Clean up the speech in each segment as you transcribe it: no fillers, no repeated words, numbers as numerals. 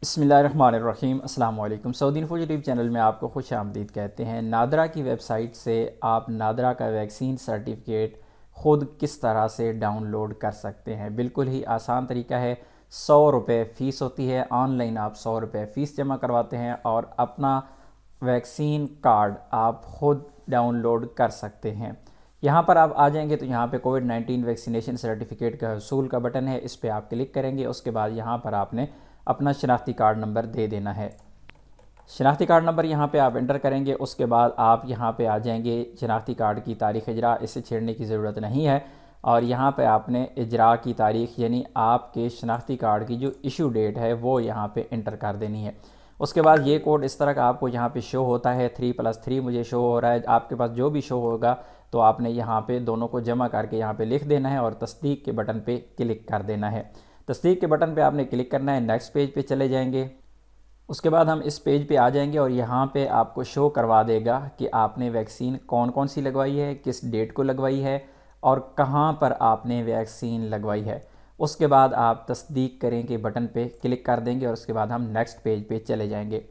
बिस्मिल्लाहिर्रहमानिर्रहीम अस्सलाम वालेकुम। सऊदी इन्फो यूट्यूब चैनल में आपको खुश आमदीद कहते हैं। नादरा की वेबसाइट से आप नादरा का वैक्सीन सर्टिफिकेट ख़ुद किस तरह से डाउनलोड कर सकते हैं। बिल्कुल ही आसान तरीका है। 100 रुपये फ़ीस होती है। ऑनलाइन आप 100 रुपये फ़ीस जमा करवाते हैं और अपना वैक्सीन कार्ड आप ख़ुद डाउनलोड कर सकते हैं। यहाँ पर आप आ जाएंगे तो यहाँ पे कोविड-19 वैक्सीनेशन सर्टिफिकेट का हसूल का बटन है, इस पर आप क्लिक करेंगे। उसके बाद यहाँ पर आपने अपना शनाख्ती कार्ड नंबर दे देना है। शनाख्ती कार्ड नंबर यहाँ पे आप एंटर करेंगे। उसके बाद आप यहाँ पे आ जाएंगे। शनाख्ती कार्ड की तारीख़ इजरा इसे छेड़ने की ज़रूरत नहीं है और यहाँ पे आपने इजरा की तारीख़ यानी आपके शनाख्ती कार्ड की जो इशू डेट है वो यहाँ पे एंटर कर देनी है। उसके बाद ये कोड इस तरह का आपको यहाँ पे शो होता है। 3+3 मुझे शो हो रहा है। आपके पास जो भी शो होगा तो आपने यहाँ पे दोनों को जमा करके यहाँ पे लिख देना है और तस्दीक के बटन पे क्लिक कर देना है। तस्दीक के बटन पे आपने क्लिक करना है। नेक्स्ट पेज पे चले जाएंगे। उसके बाद हम इस पेज पे आ जाएंगे और यहाँ पे आपको शो करवा देगा कि आपने वैक्सीन कौन कौन सी लगवाई है, किस डेट को लगवाई है और कहाँ पर आपने वैक्सीन लगवाई है। उसके बाद आप तस्दीक करेंगे बटन पे क्लिक कर देंगे और उसके बाद हम नेक्स्ट पेज पे चले जाएंगे।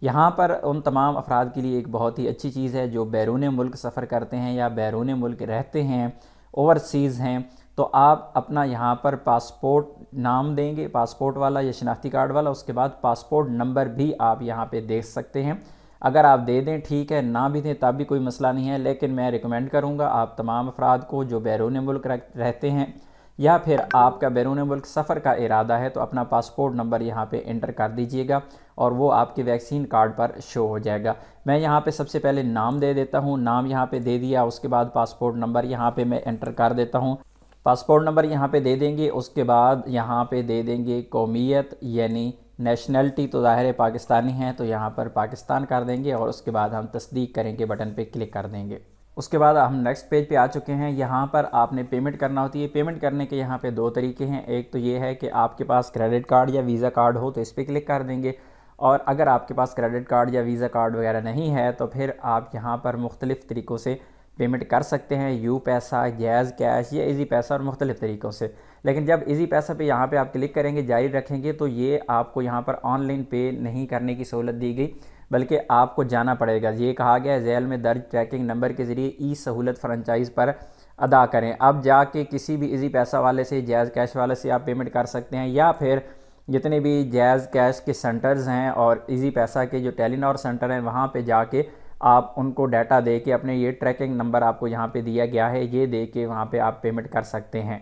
यहाँ पर उन तमाम अफराद के लिए एक बहुत ही अच्छी चीज़ है जो बैरून मुल्क सफ़र करते हैं या बैरून मुल्क रहते हैं, ओवरसीज़ हैं, तो आप अपना यहाँ पर पासपोर्ट नाम देंगे, पासपोर्ट वाला या शनाख्ती कार्ड वाला। उसके बाद पासपोर्ट नंबर भी आप यहाँ पे दे सकते हैं। अगर आप दे दें ठीक है, ना भी दें तब भी कोई मसला नहीं है, लेकिन मैं रिकमेंड करूँगा आप तमाम अफराद को जो बैरून मुल्क रहते हैं या फिर आपका बैरून मुल्क सफ़र का इरादा है तो अपना पासपोर्ट नंबर यहाँ पे एंटर कर दीजिएगा और वो आपके वैक्सीन कार्ड पर शो हो जाएगा। मैं यहाँ पे सबसे पहले नाम दे देता हूँ। नाम यहाँ पे दे दिया। उसके बाद पासपोर्ट नंबर यहाँ पे मैं एंटर कर देता हूँ। पासपोर्ट नंबर यहाँ पे दे देंगे। उसके बाद यहाँ पे दे देंगे कौमियत यानी नेशनलिटी, तो ज़ाहिर है पाकिस्तानी हैं तो यहाँ पर पाकिस्तान कर देंगे और उसके बाद हम तस्दीक करेंगे बटन पे क्लिक कर देंगे। उसके बाद हम नेक्स्ट पेज पे आ चुके हैं। यहाँ पर आपने पेमेंट करना होती है। पेमेंट करने के यहाँ पे दो तरीके हैं। एक तो ये है कि आपके पास क्रेडिट कार्ड या वीज़ा कार्ड हो तो इस पर क्लिक कर देंगे और अगर आपके पास क्रेडिट कार्ड या वीज़ा कार्ड वगैरह नहीं है तो फिर आप यहाँ पर मुख्तलिफ़ तरीक़ों से पेमेंट कर सकते हैं। यू पैसा, जैज़ कैश या इजी पैसा और मुख्तलिफ़ तरीक़ों से। लेकिन जब इजी पैसा पे यहाँ पे आप क्लिक करेंगे, जारी रखेंगे, तो ये आपको यहाँ पर ऑनलाइन पे नहीं करने की सहूलत दी गई, बल्कि आपको जाना पड़ेगा। ये कहा गया है झैल में दर्ज ट्रैकिंग नंबर के ज़रिए ई सहूलत फ्रेंचाइज़ पर अदा करें। अब जाके किसी भी इजी पैसा वाले से, जैज़ कैश वाले से आप पेमेंट कर सकते हैं या फिर जितने भी जैज़ कैश के सेंटर्स हैं और इजी पैसा के जो टेलीनॉर सेंटर हैं वहाँ पे जाके आप उनको डाटा दे के अपने ये ट्रैकिंग नंबर आपको यहाँ पे दिया गया है, ये दे के वहाँ पे आप पेमेंट कर सकते हैं।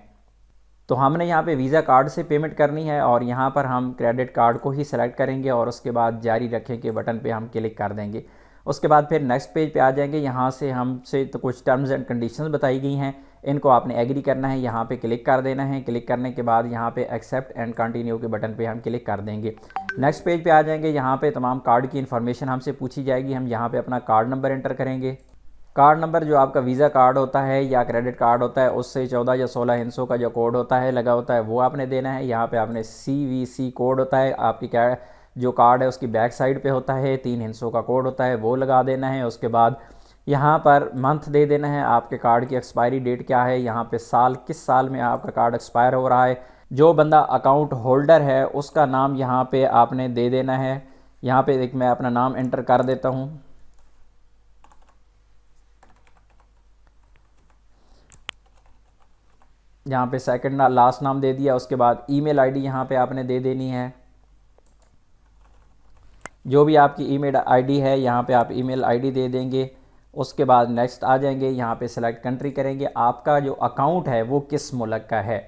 तो हमने यहाँ पे वीज़ा कार्ड से पेमेंट करनी है और यहाँ पर हम क्रेडिट कार्ड को ही सेलेक्ट करेंगे और उसके बाद जारी रखें के बटन पे हम क्लिक कर देंगे। उसके बाद फिर नेक्स्ट पेज पे आ जाएंगे। यहाँ से हमसे तो कुछ टर्म्स एंड कंडीशंस बताई गई हैं, इनको आपने एग्री करना है, यहाँ पे क्लिक कर देना है। क्लिक करने के बाद यहाँ पे एक्सेप्ट एंड कंटिन्यू के बटन पे हम क्लिक कर देंगे। नेक्स्ट पेज पे आ जाएंगे। यहाँ पे तमाम कार्ड की इन्फॉर्मेशन हमसे पूछी जाएगी। हम यहाँ पे अपना कार्ड नंबर एंटर करेंगे। कार्ड नंबर जो आपका वीज़ा कार्ड होता है या क्रेडिट कार्ड होता है उससे 14 या 16 हिस्सों का जो कोड होता है लगा होता है वो आपने देना है। यहाँ पे आपने CVC कोड होता है, आपकी क्या जो कार्ड है उसकी बैक साइड पे होता है, 3 हिस्सों का कोड होता है, वो लगा देना है। उसके बाद यहाँ पर मंथ दे देना है, आपके कार्ड की एक्सपायरी डेट क्या है, यहाँ पे साल, किस साल में आपका कार्ड एक्सपायर हो रहा है, जो बंदा अकाउंट होल्डर है उसका नाम यहाँ पे आपने दे देना है। यहाँ पे एक मैं अपना नाम एंटर कर देता हूँ। यहाँ पे सेकंड लास्ट नाम दे दिया। उसके बाद ईमेल आईडी यहाँ पे आपने दे देनी है। जो भी आपकी ईमेल आईडी है यहाँ पे आप ईमेल आईडी दे देंगे। उसके बाद नेक्स्ट आ जाएंगे। यहाँ पे सेलेक्ट कंट्री करेंगे, आपका जो अकाउंट है वो किस मुल्क का है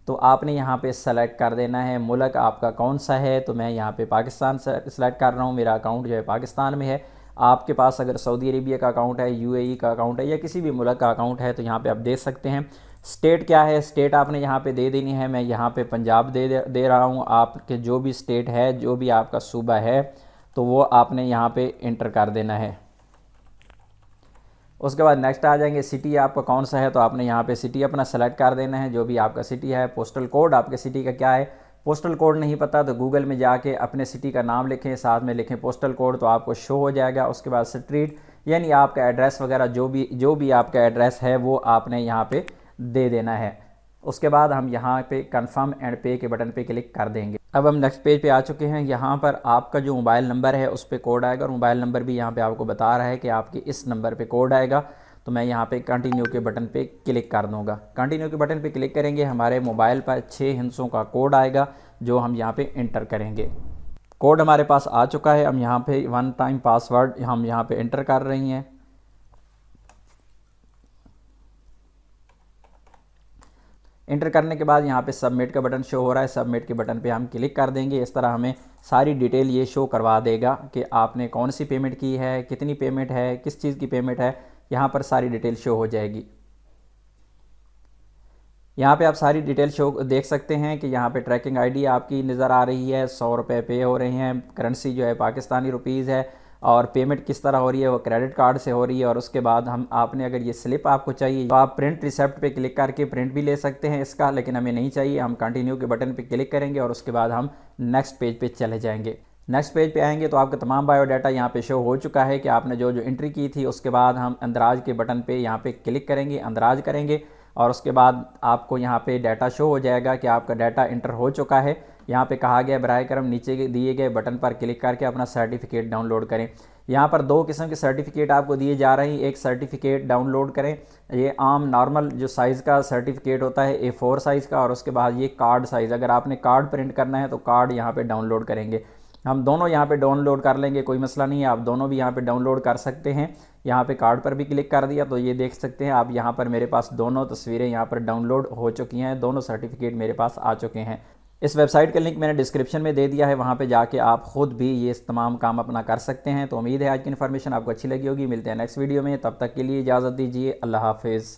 तो आपने यहाँ पे सेलेक्ट कर देना है मुल्क आपका कौन सा है। तो मैं यहाँ पे पाकिस्तान सेलेक्ट कर रहा हूँ, मेरा अकाउंट जो है पाकिस्तान में है। आपके पास अगर सऊदी अरेबिया का अकाउंट है, UAE का अकाउंट है या किसी भी मुल्क का अकाउंट है तो यहाँ पे आप दे सकते हैं। स्टेट क्या है, स्टेट आपने यहाँ पे दे देनी है। मैं यहाँ पे पंजाब दे रहा हूँ। आपके जो भी स्टेट है, जो भी आपका सूबा है तो वो आपने यहाँ पे इंटर कर देना है। उसके बाद नेक्स्ट आ जाएंगे। सिटी आपका कौन सा है तो आपने यहाँ पे सिटी अपना सेलेक्ट कर देना है, जो भी आपका सिटी है। पोस्टल कोड आपके सिटी का क्या है, पोस्टल कोड नहीं पता तो गूगल में जाके अपने सिटी का नाम लिखें, साथ में लिखें पोस्टल कोड तो आपको शो हो जाएगा। उसके बाद स्ट्रीट यानी आपका एड्रेस वगैरह जो भी आपका एड्रेस है वो आपने यहाँ पे दे देना है। उसके बाद हम यहाँ पे कंफर्म एंड पे के बटन पे क्लिक कर देंगे। अब हम नेक्स्ट पेज पे आ चुके हैं। यहाँ पर आपका जो मोबाइल नंबर है उस पर कोड आएगा और मोबाइल नंबर भी यहाँ पे आपको बता रहा है कि आपके इस नंबर पे कोड आएगा। तो मैं यहाँ पे कंटिन्यू के बटन पे क्लिक कर दूँगा। कंटिन्यू के बटन पे क्लिक करेंगे, हमारे मोबाइल पर 6 हिंसों का कोड आएगा जो हम यहाँ पे इंटर करेंगे। कोड हमारे पास आ चुका है। हम यहाँ पे 1 टाइम पासवर्ड हम यहाँ पे इंटर कर रही हैं। इंटर करने के बाद यहाँ पे सबमिट का बटन शो हो रहा है, सबमिट के बटन पे हम क्लिक कर देंगे। इस तरह हमें सारी डिटेल ये शो करवा देगा कि आपने कौन सी पेमेंट की है, कितनी पेमेंट है, किस चीज़ की पेमेंट है, यहाँ पर सारी डिटेल शो हो जाएगी। यहाँ पे आप सारी डिटेल शो देख सकते हैं कि यहाँ पे ट्रैकिंग आईडी आपकी नज़र आ रही है, 100 रुपये पे हो रहे हैं, करेंसी जो है पाकिस्तानी रुपीज़ है और पेमेंट किस तरह हो रही है वो क्रेडिट कार्ड से हो रही है। और उसके बाद हम आपने अगर ये स्लिप आपको चाहिए तो आप प्रिंट रिसिप्ट पे क्लिक करके प्रिंट भी ले सकते हैं इसका, लेकिन हमें नहीं चाहिए। हम कंटिन्यू के बटन पे क्लिक करेंगे और उसके बाद हम नेक्स्ट पेज पे चले जाएंगे। नेक्स्ट पेज पे आएंगे तो आपका तमाम बायोडाटा यहाँ पे शो हो चुका है कि आपने जो जो एंट्री की थी। उसके बाद हम अंदराज के बटन पे यहाँ पे क्लिक करेंगे, अंदराज करेंगे और उसके बाद आपको यहाँ पे डाटा शो हो जाएगा कि आपका डाटा इंटर हो चुका है। यहाँ पे कहा गया बराए करम नीचे के दिए गए बटन पर क्लिक करके अपना सर्टिफिकेट डाउनलोड करें। यहाँ पर 2 किस्म के सर्टिफिकेट आपको दिए जा रहे हैं। एक सर्टिफिकेट डाउनलोड करें, ये आम नॉर्मल जो साइज़ का सर्टिफिकेट होता है A4 साइज़ का, और उसके बाद ये कार्ड साइज़, अगर आपने कार्ड प्रिंट करना है तो कार्ड यहाँ पे डाउनलोड करेंगे। हम दोनों यहाँ पे डाउनलोड कर लेंगे, कोई मसला नहीं है, आप दोनों भी यहाँ पे डाउनलोड कर सकते हैं। यहाँ पे कार्ड पर भी क्लिक कर दिया तो ये देख सकते हैं आप, यहाँ पर मेरे पास दोनों तस्वीरें यहाँ पर डाउनलोड हो चुकी हैं, दोनों सर्टिफिकेट मेरे पास आ चुके हैं। इस वेबसाइट का लिंक मैंने डिस्क्रिप्शन में दे दिया है, वहाँ पे जाके आप ख़ुद भी ये तमाम काम अपना कर सकते हैं। तो उम्मीद है आज की इन्फॉर्मेशन आपको अच्छी लगी होगी। मिलते हैं नेक्स्ट वीडियो में, तब तक के लिए इजाज़त दीजिए। अल्लाह हाफिज़।